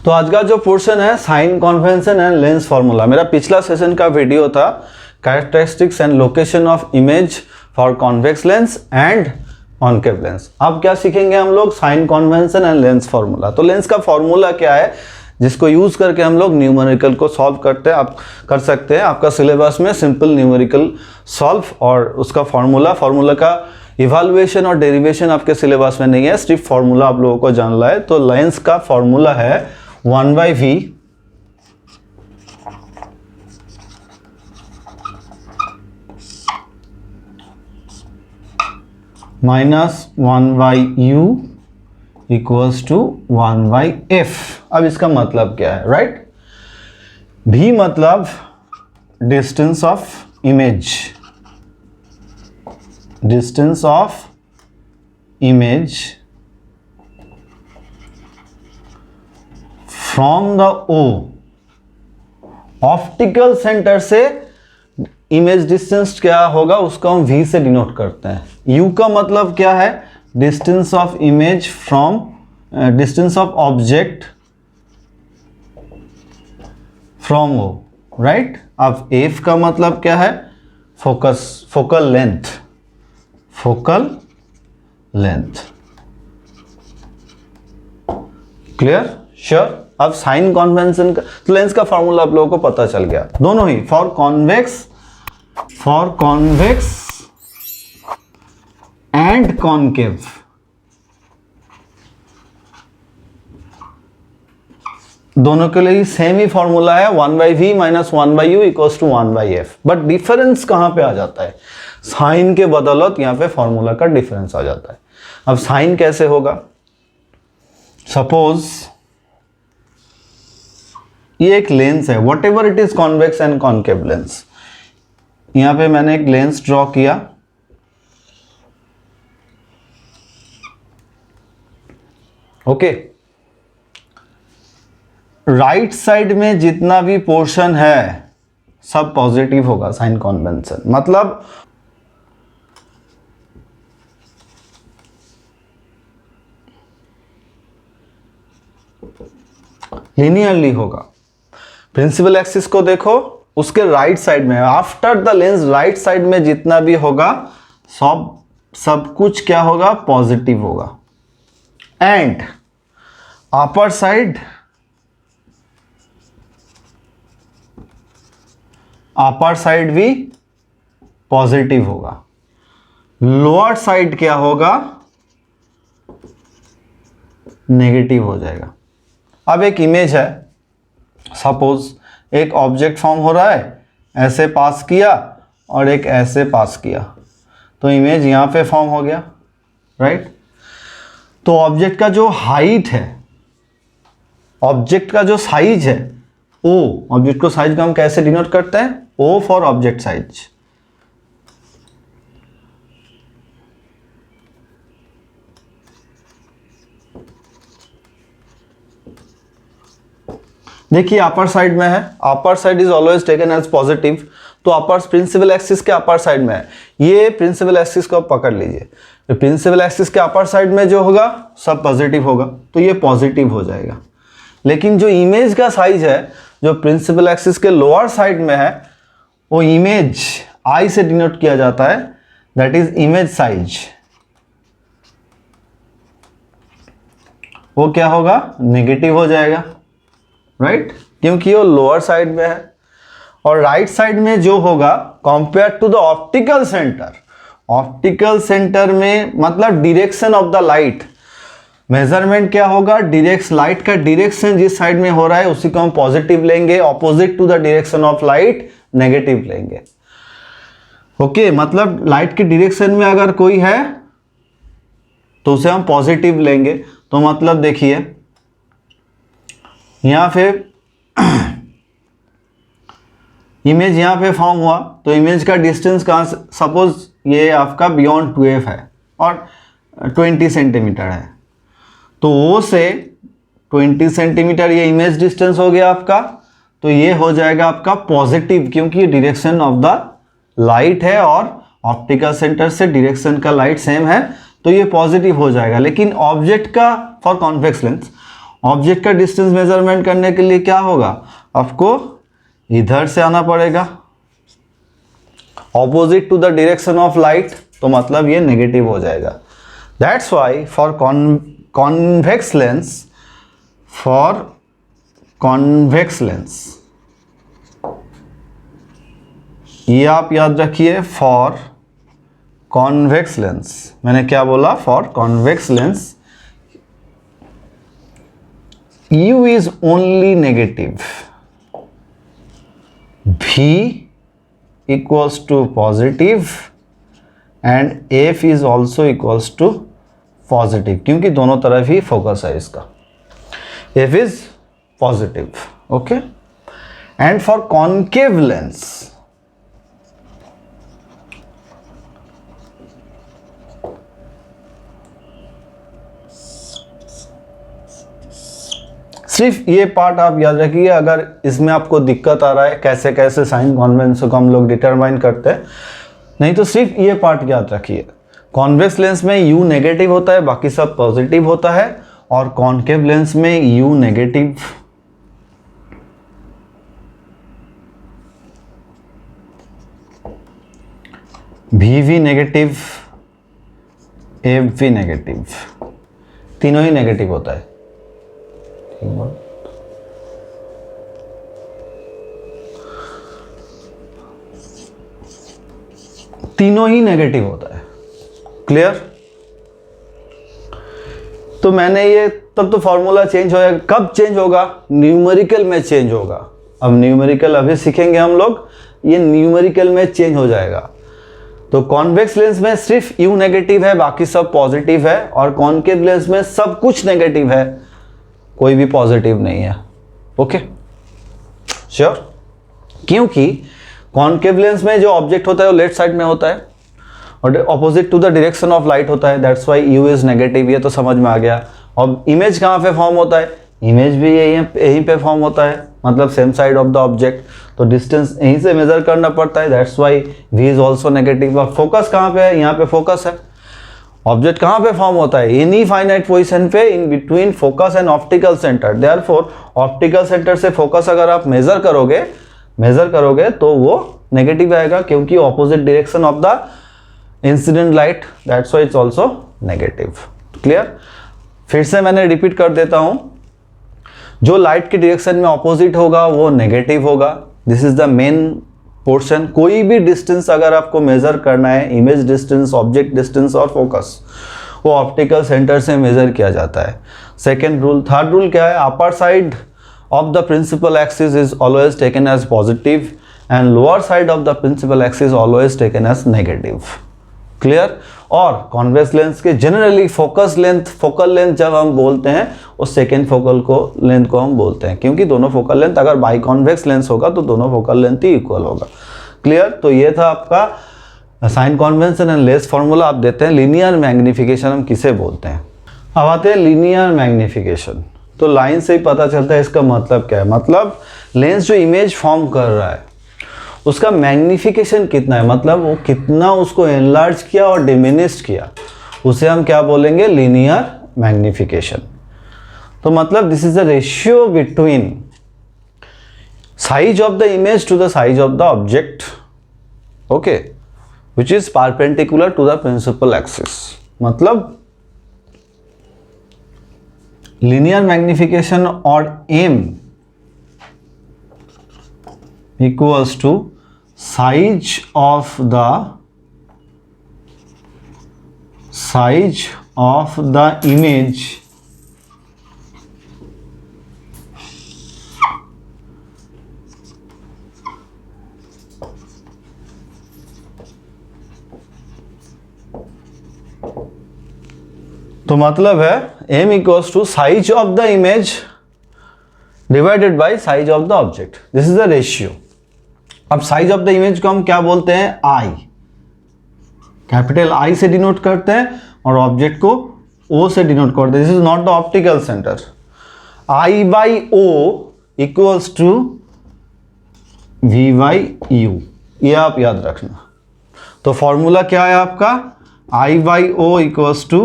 तो आज का जो पोर्शन है sign convention and lens formula, मेरा पिछला सेशन का वीडियो था characteristics and location of image for convex lens and concave lens. अब क्या सीखेंगे हम लोग? Sign convention and lens formula. तो लेंस का फार्मूला क्या है जिसको यूज करके हम लोग न्यूमेरिकल को सॉल्व करते हैं, आप कर सकते हैं। आपका सिलेबस में सिंपल न्यूमेरिकल सॉल्व और उसका फार्मूला का इवैल्यूएशन और डेरिवेशन आपके सिलेबस में नहीं है, सिर्फ फार्मूला आप लोगों को जानना है। तो लेंस का फार्मूला है 1/v minus 1/u equals to 1/f। अब इसका मतलब क्या है, राइट? v मतलब distance of image, distance of image from the o, optical centre से इमेज डिस्टेंस क्या होगा उसको हम v से डिनोट करते हैं। u का मतलब क्या है? Distance of image from distance of object from o, right? अब f का मतलब क्या है? Focal length, focal length. Clear? Sure? अब साइन कन्वेंशन का तो लेंस का फॉर्मूला आप लोगों को पता चल गया। दोनों ही फॉर कॉन्वेक्स एंड कॉन्केव। दोनों के लिए सेम ही फॉर्मूला है 1/v minus 1/u equals to 1/f। But difference कहां पे आ जाता है? साइन के बदौलत यहां पे फॉर्मूला का डिफरेंस आ जाता है। अब साइन कैसे होगा? सपोज ये एक लेंस है, what ever it is convex and concave lens. यहां पे मैंने एक लेंस ड्रॉ किया, ओके। राइट साइड में जितना भी पोर्शन है सब पॉजिटिव होगा साइन कन्वेंशन, मतलब लीनियरली होगा। प्रिंसिपल एक्सिस को देखो, उसके राइट साइड में, after the lens right side में जितना भी होगा सब कुछ क्या होगा? पॉजिटिव होगा। एंड अपर साइड भी पॉजिटिव होगा। लोअर साइड क्या होगा? नेगेटिव हो जाएगा। अब एक इमेज है, सपोज एक ऑब्जेक्ट फॉर्म हो रहा है, ऐसे पास किया और एक ऐसे पास किया, तो इमेज यहां पे फॉर्म हो गया, राइट? तो ऑब्जेक्ट का जो हाइट है, ऑब्जेक्ट का जो साइज है o, ऑब्जेक्ट को साइज का हम कैसे डिनोट करते हैं? o for object size. देखिए अपर साइड में है, upper side is always taken as positive, तो अपर प्रिंसिपल एक्सिस के अपर साइड में है। ये प्रिंसिपल एक्सिस को पकड़ लीजिए, तो प्रिंसिपल एक्सिस के अपर साइड में जो होगा सब पॉजिटिव होगा, तो ये पॉजिटिव हो जाएगा। लेकिन जो इमेज का साइज है जो प्रिंसिपल एक्सिस के लोअर साइड में है, वो इमेज आई से डिनोट किया जाता है, दैट इज इमेज साइज। वो क्या होगा? नेगेटिव हो जाएगा, राइट? क्योंकि वो लोअर साइड में है। और राइट साइड में जो होगा compare to the optical centre, optical centre में मतलब direction of the light, measurement क्या होगा? लाइट का डायरेक्शन जिस साइड में हो रहा है उसी को हम पॉजिटिव लेंगे, opposite to the direction of light negative लेंगे, ओके। मतलब लाइट के डायरेक्शन में अगर कोई है तो उसे हम पॉजिटिव लेंगे। तो मतलब देखिए यहां पे इमेज यहां पे फॉर्म हुआ, तो इमेज का डिस्टेंस कहां से, सपोज ये आपका बियॉन्ड 2f है और 20 सेंटीमीटर है, तो वो से 20 सेंटीमीटर ये इमेज डिस्टेंस हो गया आपका, तो ये हो जाएगा आपका पॉजिटिव, क्योंकि डायरेक्शन ऑफ द लाइट है और ऑप्टिकल सेंटर से डायरेक्शन का लाइट सेम है, तो ये पॉजिटिव हो जाएगा। लेकिन ऑब्जेक्ट का फॉर कॉन्वेक्स लेंस, ऑब्जेक्ट का डिस्टेंस मेजरमेंट करने के लिए क्या होगा, आपको इधर से आना पड़ेगा, opposite to the direction of light, तो मतलब ये नेगेटिव हो जाएगा। That's why for convex lens, ये आप याद रखिए, फॉर कॉन्वेक्स लेंस, मैंने क्या बोला, for convex lens U is only negative, V equals to positive and F is also equals to positive, क्योंकि दोनों तरफ ही फोकस है इसका, F is positive, okay। and for concave lens, सिर्फ ये पार्ट आप याद रखिए, अगर इसमें आपको दिक्कत आ रहा है कैसे कैसे साइन कॉन्वेक्स को हम लोग डिटरमाइन करते हैं, नहीं तो सिर्फ ये पार्ट याद रखिए। कॉन्वेक्स लेंस में U नेगेटिव होता है, बाकी सब पॉजिटिव होता है, और कॉन्केव लेंस में U negative, VV negative, FV negative, तीनों ही नेगेटिव होता है। तीनों ही नेगेटिव होता है, क्लियर। तो मैंने ये, तब तो फॉर्मूला चेंज होगा, कब चेंज होगा, न्यूमेरिकल में चेंज होगा। अब न्यूमेरिकल अभी सीखेंगे हम लोग, ये न्यूमेरिकल में चेंज हो जाएगा। तो कॉन्वेक्स लेंस में सिर्फ U नेगेटिव है, बाकी सब पॉजिटिव है, और कॉन्केव लेंस में सब कुछ नेगेटिव है, कोई भी पॉजिटिव नहीं है, ओके श्योर। क्योंकि कॉन्केव लेंस में जो ऑब्जेक्ट होता है वो लेफ्ट साइड में होता है और opposite to the direction of light होता है, that's why U is negative, ये तो समझ में आ गया। और इमेज कहाँ पे फॉर्म होता है, इमेज भी यहीं पे फॉर्म होता है, मतलब same side of the object, तो डिस्टेंस यहीं से मेजर करना पड़ता है, that's why V is also negative. और फोकस कहाँ पे है, यहाँ पे फोकस है। ऑब्जेक्ट कहाँ पे फॉर्म होता है, इन फाइनाइट पोजीशन पे, इन between focus and optical centre. Therefore optical centre से फोकस अगर आप मेजर करोगे तो वो नेगेटिव आएगा, क्योंकि opposite direction of the incident light, that's why it's also negative, clear. फिर से मैंने रिपीट कर देता हूं, जो लाइट के डायरेक्शन में ऑपोजिट होगा वो नेगेटिव होगा, this is the main portion. कोई भी डिस्टेंस अगर आपको मेजर करना है, इमेज डिस्टेंस, ऑब्जेक्ट डिस्टेंस और फोकस, वो ऑप्टिकल सेंटर से मेजर किया जाता है। Second rule. थर्ड रूल क्या है, upper side of the principal axis is always taken as positive and lower side of the principal axis always taken as negative, clear. और convex lens के generally focal length जब हम बोलते हैं उस second length को हम बोलते हैं, क्योंकि दोनों फोकल लेंथ अगर बाई कॉन्वेक्स लेंस होगा तो दोनों फोकल लेंथ ही इक्वल होगा, क्लियर। तो ये था आपका sign convention and lens formula. आप देते हैं लीनियर मैग्निफिकेशन हम किसे बोलते हैं। अब आते हैं लीनियर मैग्निफिकेशन। तो लाइन से ही पता चलता है इसका मतलब क्या है, मतलब लेंस जो इमेज फॉर्म कर रहा है उसका मैग्निफिकेशन कितना है, मतलब वो कितना उसको एनलार्ज किया और डिमिनिश्ड किया, उसे हम क्या बोलेंगे, लीनियर मैग्निफिकेशन। तो मतलब this is the ratio between size of the image to the size of the object, okay, which is perpendicular to the principal axis. मतलब लीनियर मैग्निफिकेशन और m equals to size of the image तो मतलब है m equals to size of the image divided by size of the object, this is the ratio। अब size of the image को हम क्या बोलते हैं, I, कैपिटल I से डिनोट करते हैं और ऑब्जेक्ट को O से डिनोट करते हैं। This is not the optical centre. I by O equals to V by U, ये आप याद रखना। तो फॉर्मूला क्या है आपका, I by O equals to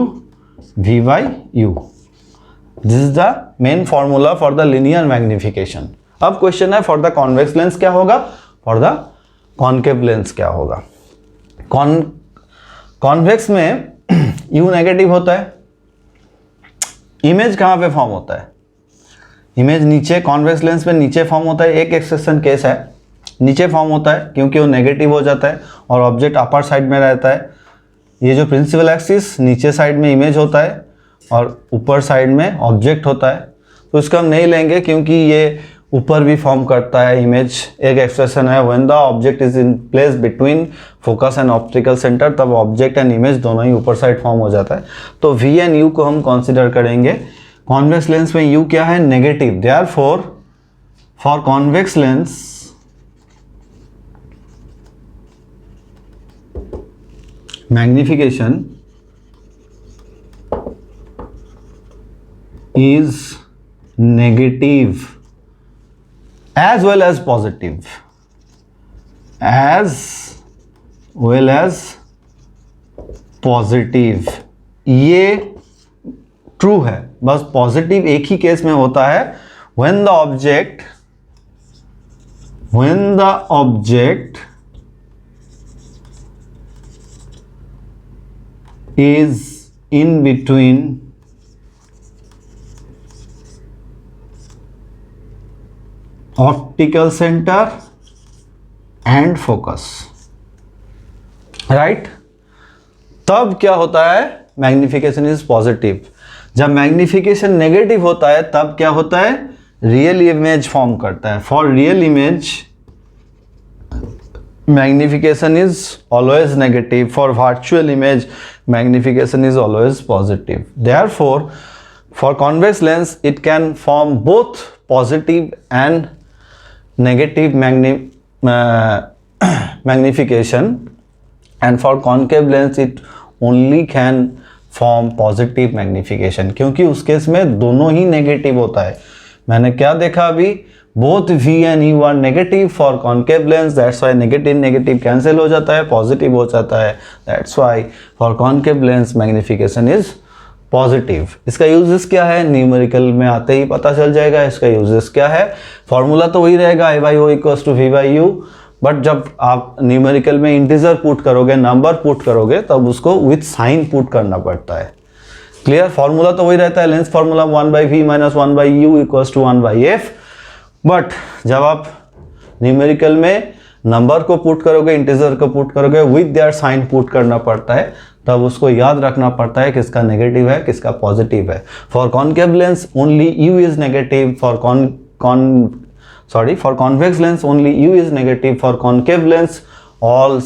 V by U, this is the main formula for the linear magnification. अब question है फॉर द कॉन्वेक्स लेंस क्या होगा, फॉर द कॉन्केव लेंस क्या होगा। कॉन्वेक्स में U नेगेटिव होता है, इमेज कहाँ पे फॉर्म होता है, इमेज नीचे, कॉन्वेक्स लेंस में नीचे फॉर्म होता है। एक एक्सेप्शन केस है, नीचे फॉर्म होता है क्योंकि वो नेगेटिव हो जाता है और ऑब्जेक्ट अपर साइड में रहता है। ये जो प्रिंसिपल एक्सिस नीचे साइड में इमेज होता है और ऊपर साइड में ऑब्जेक्ट होता है, तो इसको हम नहीं लेंगे क्योंकि ये ऊपर भी फॉर्म करता है इमेज। एक एक्सप्रेशन है when the object is in place between focus and optical centre, तब ऑब्जेक्ट एंड इमेज दोनों ही ऊपर साइड फॉर्म हो जाता है। तो V एंड U को हम कंसीडर करेंगे। कॉन्वेक्स लेंस में U क्या है, negative. Therefore for convex lens magnification is negative as well as positive, as well as positive। ये ट्रू है, बस पॉजिटिव एक ही केस में होता है when the object is in between optical center and focus, right? तब क्या होता है, मैग्निफिकेशन इज पॉजिटिव। जब मैग्निफिकेशन नेगेटिव होता है तब क्या होता है, रियल इमेज फॉर्म करता है। For real image magnification is always negative, for virtual image magnification is always positive। Therefore for convex lens it can form both positive and negative magnification, and for concave lens it only can form positive magnification, क्योंकि उस case में दोनों ही negative होता है। मैंने क्या देखा अभी, both V and U are negative for concave lens, that's why negative negative cancel हो जाता है, positive हो जाता है, that's why for concave lens magnification is positive। इसका यूजेस क्या है, न्यूमेरिकल में आते ही पता चल जाएगा इसका यूजेस क्या है। फॉर्मूला तो वही रहेगा A/O = V/U, बट जब आप न्यूमेरिकल में इंटीजर पुट करोगे, नंबर पुट करोगे, तब उसको विथ साइन पुट करना पड़ता है। क्लियर, फॉर्मूला तो वही रहता है, lens formula 1/V - 1/U = 1/F, but जब आप न्यूमेरिकल में नंबर को पुट करोगे, इंटीजर को पुट करोगे, विद देयर साइन पुट करना पड़ता है, तब उसको याद रखना पड़ता है किसका नेगेटिव है किसका पॉजिटिव है। For concave lens only U is negative, for convex lens only U is negative, for concave lens all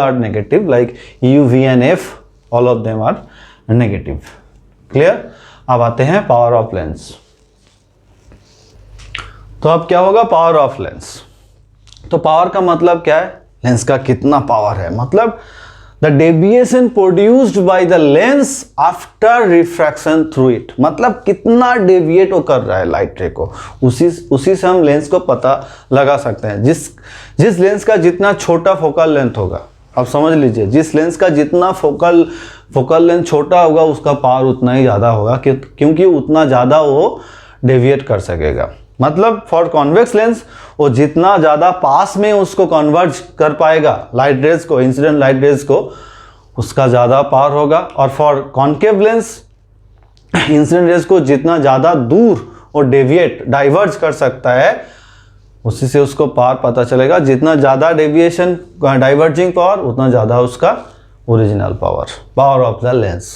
are negative, like U, V and F, all of them are negative। clear? अब आते हैं power of lens. तो अब क्या होगा, power of lens. तो power का मतलब क्या है, लेंस का कितना पावर है, मतलब the deviation produced by the lens after refraction through it, मतलब कितना डेविएट वो कर रहा है लाइट रे को, उसी से हम लेंस को पता लगा सकते हैं। जिस लेंस का जितना छोटा फोकल लेंथ होगा, आप समझ लीजिए, जिस लेंस का जितना फोकल लेंथ छोटा होगा उसका पावर उतना ही ज़्यादा होगा, क्योंकि उतना ज़्यादा वो डेविएट कर सकेगा। मतलब फॉर कॉन्वेक्स लेंस वो जितना ज़्यादा पास में उसको कन्वर्ज कर पाएगा लाइट रेज को, इंसिडेंट लाइट रेज को, उसका ज़्यादा पावर होगा। और for concave lens incident raise को जितना ज़्यादा दूर वो डाइवर्ज कर सकता है, उसी से उसको पावर पता चलेगा। जितना ज़्यादा डेविएशन डाइवर्जिंग पावर, उतना ज़्यादा उसका original power of the lens.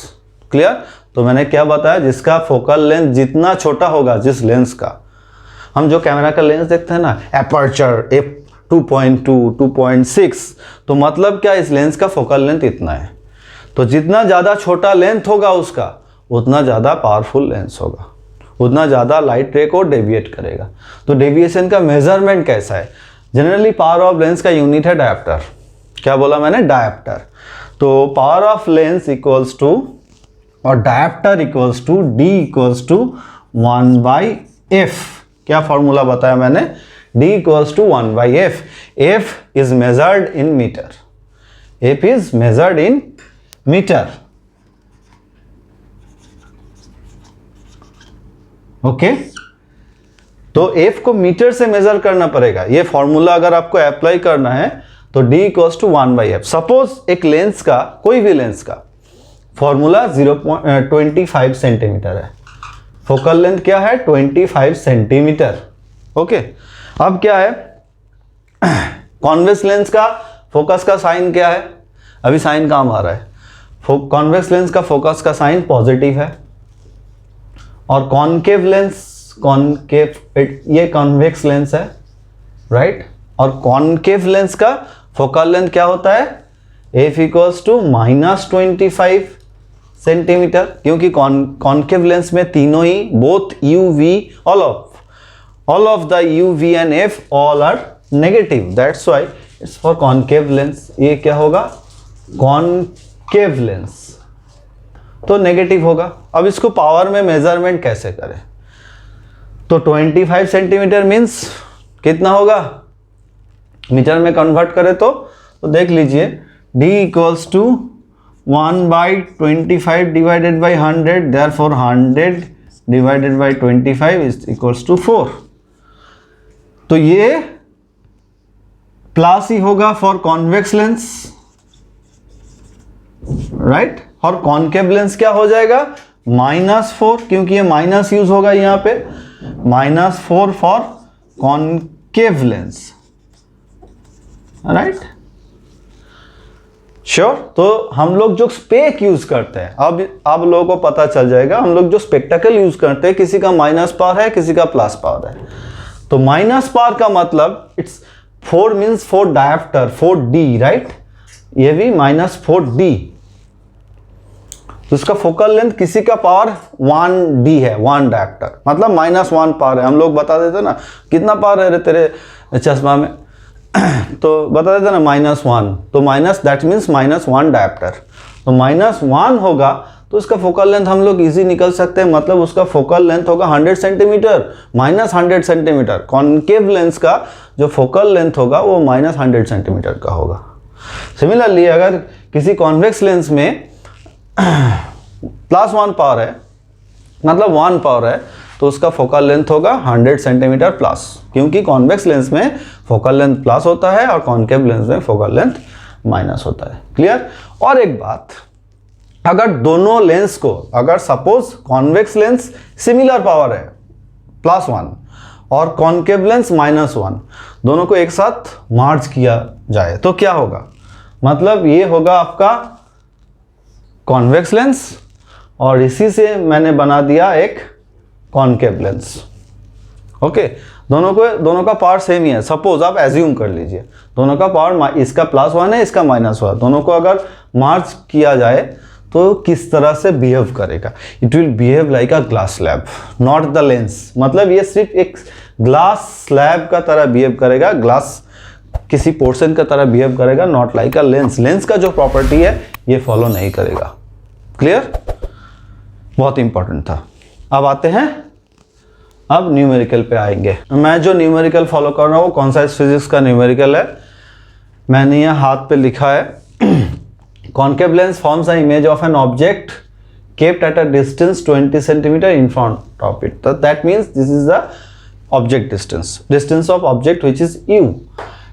Clear? तो मैंने क्या बताया, जिसका फोकल लेंथ जितना छोटा होगा, जिस लेंस का, हम जो कैमरा का लेंस देखते हैं ना, एपर्चर f2.2, 2.6, तो मतलब क्या, इस लेंस का फोकल लेंथ इतना है। तो जितना ज़्यादा छोटा लेंथ होगा उसका, उतना ज़्यादा पावरफुल लेंस होगा, उतना ज़्यादा लाइट रे को डेविएट करेगा। तो डेविएशन का मेजरमेंट कैसा है, जनरली पावर ऑफ लेंस का यूनिट है डायप्टर। क्या बोला मैंने, डायप्टर। तो power of lens equals to, और dioptre equals to D = 1/F। क्या फॉर्मूला बताया मैंने, D = 1/F। F is measured in meter, F is measured in meter। Okay तो एफ को मीटर से मेजर करना पड़ेगा। ये फॉर्मूला अगर आपको अप्लाई करना है तो d equals to 1/f। Suppose एक लेंस का, कोई भी लेंस का फॉर्मूला 0.25 सेंटीमीटर है, फोकल लेंथ क्या है 25 सेंटीमीटर। ओके अब क्या है कॉन्वेक्स लेंस का फोकस का साइन क्या है, अभी साइन काम आ रहा है, कॉन्वेक्स लेंस का फोकस का साइन पॉजिटिव है, और कॉनकेव लेंस, कॉनकेव ये कॉन्वेक्स लेंस है राइट, और कॉनकेव लेंस का फोकल लेंथ क्या होता है f इक्वल्स टू -25 सेंटीमीटर, क्योंकि कॉनकेव लेंस में तीनों ही both UV all of the UV and F all are negative, that's why it's for concave lens। ये क्या होगा कॉनकेव लेंस, तो नेगेटिव होगा। अब इसको पावर में मेजरमेंट कैसे करें, तो 25 सेंटीमीटर मीन्स कितना होगा, मीटर में कन्वर्ट करें तो देख लीजिए d equals to 1/25 divided by 100, therefore 100 divided by 25 is equals to 4। तो ये प्लस ही होगा फॉर कॉन्वेक्स लेंस राइट, और कॉनकेव लेंस क्या हो जाएगा -4, क्योंकि ये माइनस यूज होगा यहां पे, -4 for concave lens right sure. तो हम लोग जो स्पेक यूज करते हैं, अब लोगों को पता चल जाएगा, हम लोग जो स्पेक्टेकल यूज करते हैं किसी का माइनस पावर है किसी का प्लस पावर है, तो माइनस पावर का मतलब it's 4 means 4 dioptre 4D right, ये भी -4D, तो इसका फोकल लेंथ किसी का पावर 1D है, 1 डायोप्टर मतलब -1 पावर है। हम लोग बता देते ना कितना पावर है रे तेरे चश्मा में तो बता देते ना -1, तो माइनस दैट मीन्स -1 डायोप्टर, तो -1 होगा तो उसका फोकल लेंथ हम लोग इजी निकल सकते हैं, मतलब उसका फोकल लेंथ होगा 100 सेंटीमीटर -100 सेंटीमीटर। कॉनकेव लेंस का जो फोकल लेंथ होगा वो -100 सेंटीमीटर का होगा। सिमिलरली अगर किसी कॉन्वेक्स लेंस में +1 पावर है मतलब 1 पावर है, तो उसका फोकल लेंथ होगा 100 सेंटीमीटर प्लस, क्योंकि कॉन्वेक्स लेंस में फोकल लेंथ प्लस होता है और कॉनकेव लेंस में फोकल लेंथ माइनस होता है। क्लियर। और एक बात, अगर दोनों लेंस को, अगर suppose convex lens similar power है +1 और कॉनकेव लेंस -1, दोनों को एक साथ मार्ज किया जाए तो क्या होगा, मतलब ये होगा आपका कॉन्वेक्स लेंस और इसी से मैंने बना दिया एक कॉनकेव लेंस। ओके, दोनों का पावर सेम ही है। सपोज आप एज्यूम कर लीजिए दोनों का पावर, इसका +1 है इसका -1, दोनों को अगर मार्च किया जाए तो किस तरह से बिहेव करेगा, it will behave like a glass slab not the lens, मतलब ये सिर्फ एक ग्लास स्लैब का तरह बिहेव करेगा, ग्लास किसी पोर्शन का तरह बिहेव करेगा, not like a lens. Lens का जो प्रॉपर्टी है ये फॉलो नहीं करेगा। क्लियर, बहुत इंपॉर्टेंट था। अब आते हैं, अब न्यूमेरिकल पे आएंगे। मैं जो न्यूमेरिकल फॉलो कर रहा हूँ कॉन्साइज फिजिक्स का न्यूमेरिकल है, मैंने यहाँ हाथ पे लिखा है concave lens forms a image of an object kept at a distance 20 centimeter in front of it. So that means this is the object distance of object which is u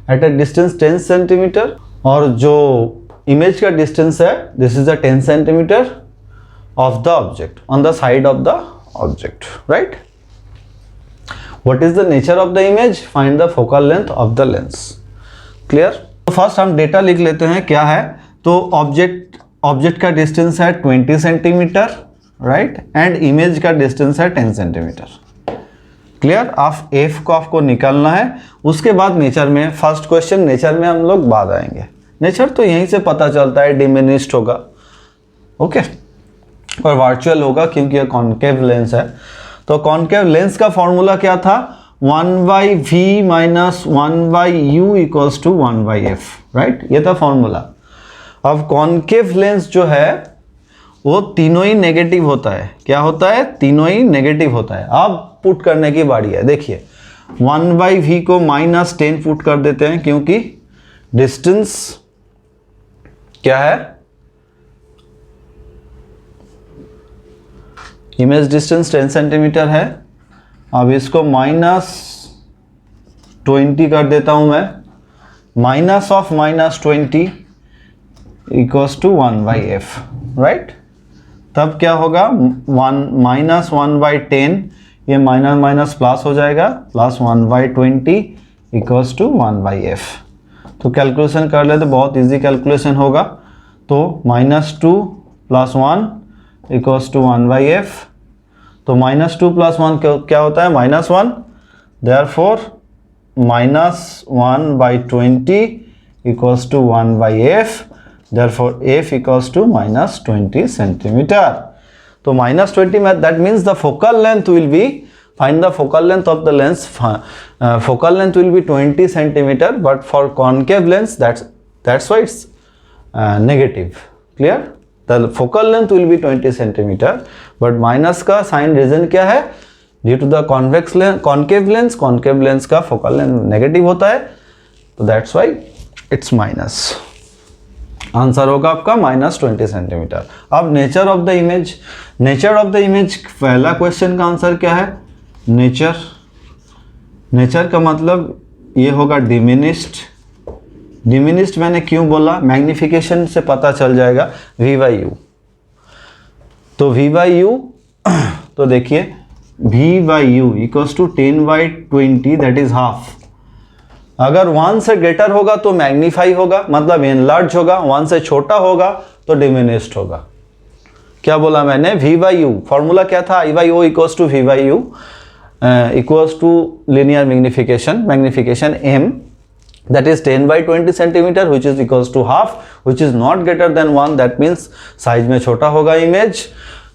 at a distance 10 centimeter, और जो image का distance है this is the 10 centimeter of the object on the side of the object, right? What is the nature of the image? Find the focal length of the lens. Clear? तो first हम data लिख लेते हैं क्या है। तो object का distance है 20 सेंटीमीटर राइट, एंड इमेज का डिस्टेंस है 10 सेंटीमीटर। क्लियर। आप एफ को आपको निकालना है, उसके बाद नेचर में, फर्स्ट क्वेश्चन नेचर में हम लोग बाद आएंगे। नेचर तो यहीं से पता चलता है, डिमिनिश्ड होगा ओके, और वर्चुअल होगा क्योंकि ये कॉनकेव लेंस है। तो कॉनकेव लेंस का फॉर्मूला क्या था, 1/v - 1/u equals to 1/f right, ये था फॉर्मूला। अब कॉनकेव लेंस जो है वो तीनों ही नेगेटिव होता है। क्या होता है, तीनों ही नेगेटिव होता है। अब पुट करने की बारी है। देखिए 1/v को -10 पुट कर देते हैं क्योंकि डिस्टेंस क्या है, इमेज डिस्टेंस 10 सेंटीमीटर है अब इसको -20 कर देता हूं मैं, minus of -20 equals to 1/f, right. तब क्या होगा, 1/10, ये माइनस माइनस प्लस हो जाएगा, प्लस 1/20 इक्वल्स टू 1/f। तो कैलकुलेशन कर ले तो बहुत इजी कैलकुलेशन होगा। तो -2 + 1 इक्वल्स टू 1/f। तो -2 + 1 क्या होता है, -1, therefore -1/20 equals to 1/f, therefore f equals to -20 centimeter. तो -20 में that means the focal length will be, find the focal length of the lens, focal length will be 20 centimeter, but for concave lens that's why it's negative. Clear? The focal length will be 20 centimeter, but minus का sign reason क्या है, due to the concave lens का focal length negative होता है, तो that's why it's minus. Answer होगा आपका -20 centimetre. अब nature of the image, nature of the image पहला क्वेश्चन का आंसर क्या है, नेचर, नेचर का मतलब ये होगा डिमिनिश्ड। डिमिनिश्ड मैंने क्यों बोला, मैग्निफिकेशन से पता चल जाएगा, v/u। तो v/u, तो देखिए v/u equals to 10/20, that is half. अगर 1 से ग्रेटर होगा तो मैग्नीफाई होगा, मतलब एनलार्ज होगा, 1 से छोटा होगा तो डिमिनिश्ड होगा। क्या बोला मैंने, v/u, फॉर्मूला क्या था, I/o equals to v/u equals to linear magnification m, that is 10/20 centimeter, which is equals to half, which is not greater than 1, that means size में छोटा होगा इमेज।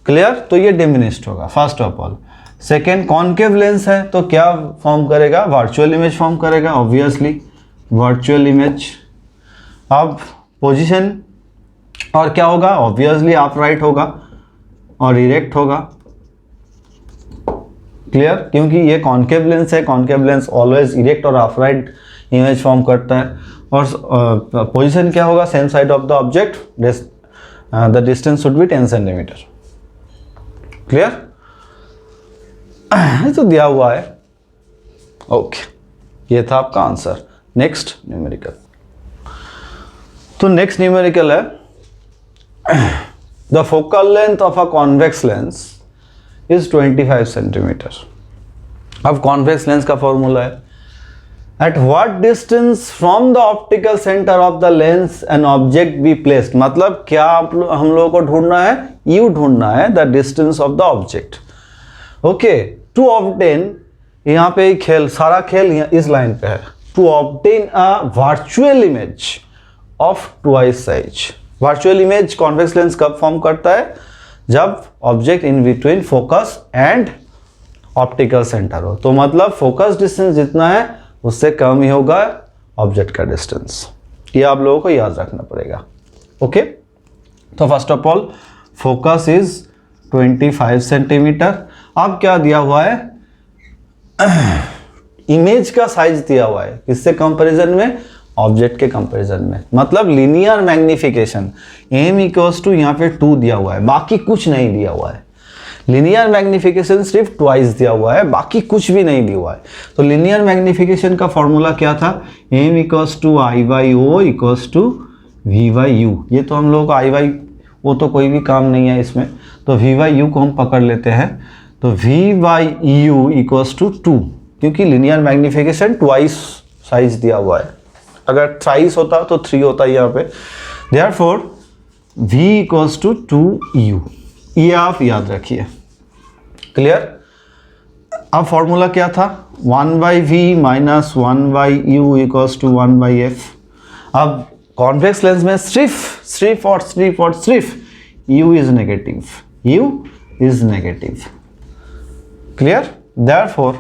क्लियर? तो ये डिमिनिश्ड होगा first of all. Second, concave lens है तो क्या form करेगा, वर्चुअल इमेज फॉर्म करेगा, ऑब्वियसली वर्चुअल इमेज। अब पोजीशन और क्या होगा, ऑब्वियसली अपराइट होगा और इरेक्ट होगा। क्लियर? क्योंकि ये कॉन्केव लेंस है, कॉन्केव लेंस ऑलवेज इरेक्ट और अपराइट इमेज फॉर्म करता है। और पोजीशन क्या होगा, same side of the object, the distance should be 10 centimetre. Clear? तो दिया हुआ है। ओके, ये था आपका आंसर। नेक्स्ट न्यूमेरिकल, तो नेक्स्ट न्यूमेरिकल है the focal length of a convex lens is 25 centimetre. अब कॉन्वेक्स लेंस का फॉर्मूला है, at what distance from the optical centre of the lens an object be placed. मतलब क्या हम लोगों को ढूंढना है, यू ढूंढना है the distance of the object. Okay, to obtain, यहाँ पे खेल, सारा खेल इस लाइन पे है, to obtain a virtual image of twice size. Virtual image convex lens कब फॉर्म करता है, जब object in between focus and optical centre हो। तो मतलब फोकस डिस्टेंस जितना है उससे कम ही होगा ऑब्जेक्ट का डिस्टेंस। ये आप लोगों को याद रखना पड़ेगा। ओके, तो first of all focus is 25 centimetre. अब क्या दिया हुआ है, इमेज का साइज दिया हुआ है, किससे कंपैरिजन में, ऑब्जेक्ट के कंपैरिजन में। मतलब linear magnification m equals to, यहाँ पे 2 दिया हुआ है, बाकी कुछ नहीं दिया हुआ है। लीनियर मैग्निफिकेशन सिर्फ ट्वाइस दिया हुआ है, बाकी कुछ भी नहीं दिया हुआ है। तो लीनियर मैग्निफिकेशन का फॉर्मूला क्या था, m equals to I/o equals to v/u। ये तो हम लोगों का I/o तो कोई भी काम नहीं है इसमें, तो v/u को हम पकड़ लेते हैं। तो v/u इक्वल्स टू 2, क्योंकि लीनियर मैग्निफिकेशन ट्वाइस साइज दिया हुआ है, अगर थ्राइस होता तो 3 होता है यहाँ पे। Therefore v equals to 2u, ये आप याद रखिए। क्लियर? अब फॉर्मूला क्या था, 1/v minus 1/u equals to 1/f। अब कॉन्वेक्स लेंस में सिर्फ u is negative, u is negative. Clear? Therefore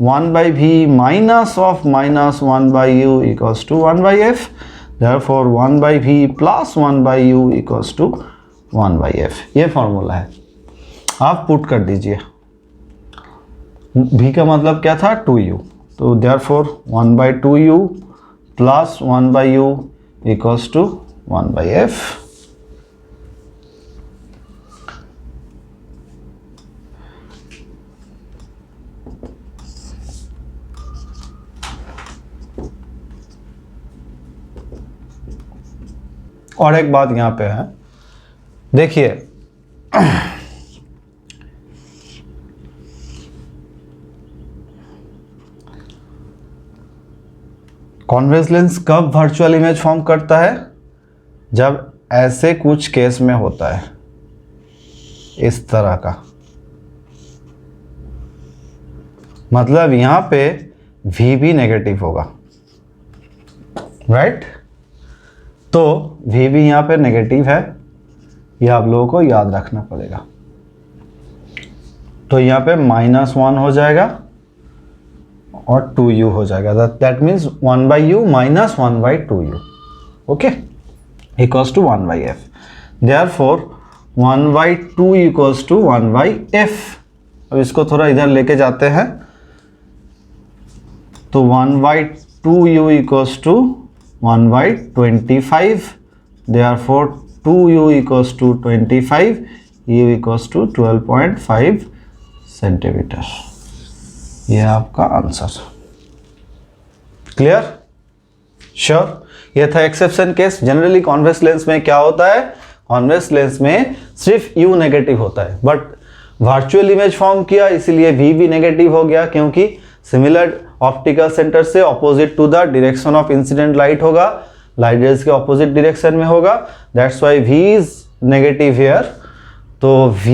1/v minus of minus 1/u equals to 1/f. Therefore 1/v plus 1/u equals to 1/f. ये formula है, आप put कर दीजिए। v का मतलब क्या था, 2u, तो therefore 1/2u plus 1/u equals to 1/f. और एक बात यहाँ पे है, देखिए कॉन्वेक्स लेंस कब वर्चुअल इमेज फॉर्म करता है? जब ऐसे कुछ केस में होता है, इस तरह का, मतलब यहां पे V भी नेगेटिव होगा, राइट? तो V भी यहां पे नेगेटिव है, यह आप लोगों को याद रखना पड़ेगा। तो यहां पे -1 हो जाएगा और 2u हो जाएगा, that means 1/u minus 1/2u, okay, equals to 1/f। Therefore 1/2 equals to 1/f। अब इसको थोड़ा इधर लेके जाते हैं, तो 1/2u equals to 1/25, therefore 2u equals to 25, u equals to 12.5 centimetre. यह आपका आंसर। क्लियर? श्योर? यह था exception case. Generally convex lens में क्या होता है? कॉन्वेक्स लेंस में सिर्फ U नेगेटिव होता है, बट वर्चुअल इमेज फॉर्म किया इसीलिए V भी नेगेटिव हो गया, क्योंकि सिमिलर ऑप्टिकल सेंटर से opposite to the direction of incident light होगा, लाइट रेज के ऑपोजिट डायरेक्शन में होगा, that's why V is negative here. तो V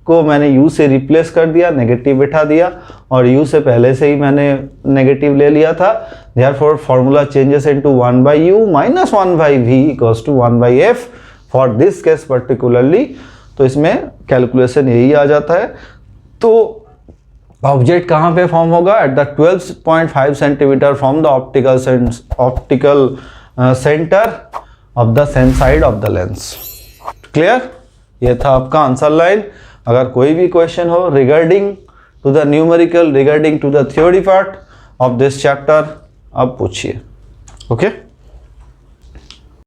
को मैंने U से रिप्लेस कर दिया, नेगेटिव बिठा दिया, और U से पहले से ही मैंने नेगेटिव ले लिया था। Therefore formula changes into 1/u minus 1/v equals to 1/f for this case particularly. तो इसमें कैलकुलेशन यही आ जाता है। तो ऑब्जेक्ट कहाँ पे फॉर्म होगा? At the 12.5 centimetre from the optical centre of the same side of the lens. Clear? ये था आपका आंसर लाइन। अगर कोई भी क्वेश्चन हो regarding to the numerical, regarding to the theory part of this chapter, आप पूछिए। ओके?